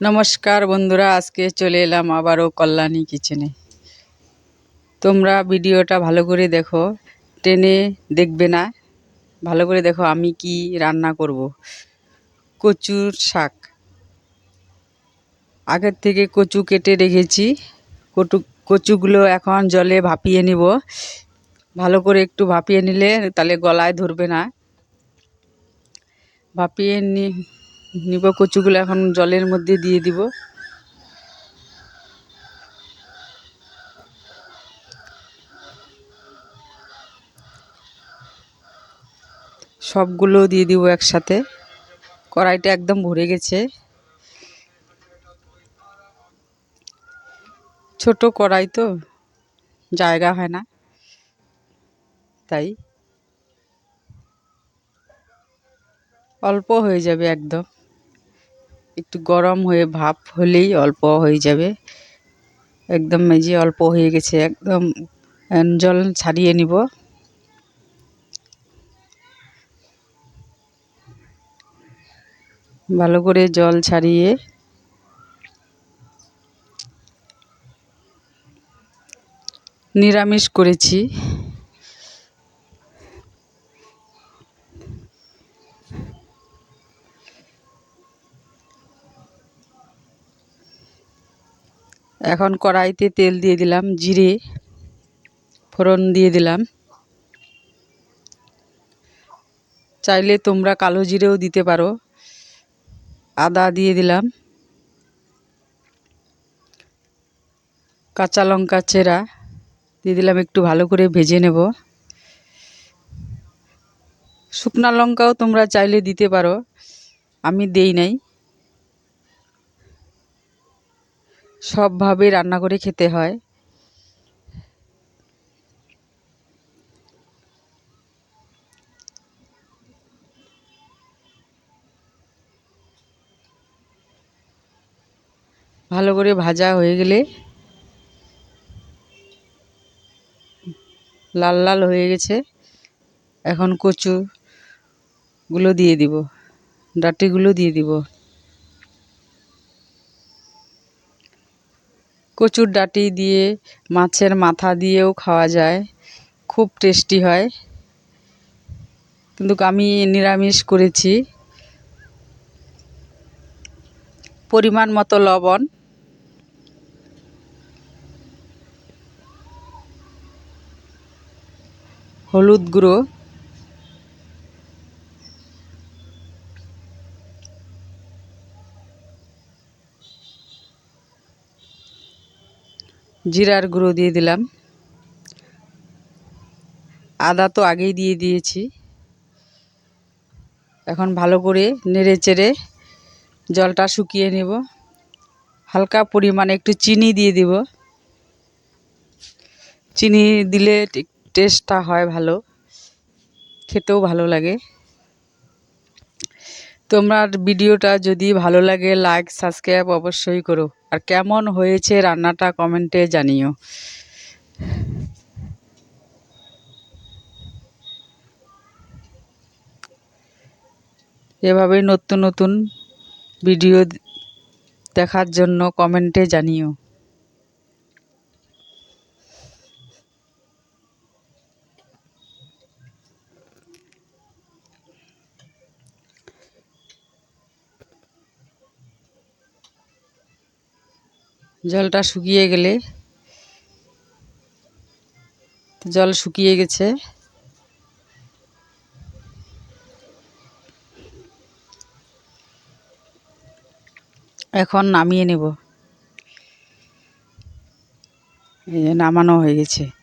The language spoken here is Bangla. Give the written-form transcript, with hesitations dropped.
নমস্কার বন্ধুরা, আজকে চলে এলাম আবারও কল্যাণী কিচেনে। তোমরা ভিডিওটা ভালো করে দেখো, টেনে দেখবে না, ভালো করে দেখো আমি কি রান্না করব। কচুর শাক। আগের থেকে কচু কেটে রেখেছি। কচুগুলো এখন জলে ভাপিয়ে নিব। ভালো করে একটু ভাপিয়ে নিলে তাহলে গলায় ধরবে না। ভাপিয়ে নিব কচুগুলো, এখন জলের মধ্যে দিয়ে দিব। সবগুলো দিয়ে দিব একসাথে। কড়াইটা একদম ভরে গেছে। ছোট কড়াই তো জায়গা হয় না, তাই অল্প হয়ে যাবে। একদম একটু গরম হয়ে ভাপ হলেই অল্প হয়ে যাবে। একদম মেজে অল্প হয়ে গেছে, একদম জল ছাড়িয়ে নিব। ভালো করে জল ছাড়িয়ে নিরামিষ করেছি। এখন কড়াইতে তেল দিয়ে দিলাম, জিরে ফোড়ন দিয়ে দিলাম। চাইলে তোমরা কালো জিরেও দিতে পারো। আদা দিয়ে দিলাম, কাঁচা লঙ্কা চেরা দিয়ে দিলাম, একটু ভালো করে ভেজে নেব। শুকনা লঙ্কাও তোমরা চাইলে দিতে পারো, আমি দেই নাই। সবভাবে রান্না করে খেতে হয়। ভালো করে ভাজা হয়ে গেলে, লাল লাল হয়ে গেছে, এখন কচুগুলো দিয়ে দিব, ডাঁটিগুলো দিয়ে দিব। কচুর ডাঁটি দিয়ে মাছের মাথা দিয়েও খাওয়া যায়, খুব টেস্টি হয়। কিন্তু আমি নিরামিষ করেছি। পরিমাণ মতো লবণ, হলুদ গুঁড়ো, জিরার গুঁড়ো দিয়ে দিলাম। আদা তো আগেই দিয়ে দিয়েছি। এখন ভালো করে নেড়ে চেড়ে জলটা শুকিয়ে নেব। হালকা পরিমাণে একটু চিনি দিয়ে দিব। চিনি দিলে টেস্টটা হয় ভালো, খেতেও ভালো লাগে। তোমার ভিডিওটা যদি ভালো লাগে লাইক সাবস্ক্রাইব অবশ্যই করো। আর কেমন হয়েছে রান্নাটা কমেন্টে জানিও। এভাবেই নতুন নতুন ভিডিও দেখার জন্য কমেন্টে জানিও। জলটা শুকিয়ে গেলে, জল শুকিয়ে গেছে, এখন নামিয়ে নেব। এই যে নামানো হয়ে গেছে।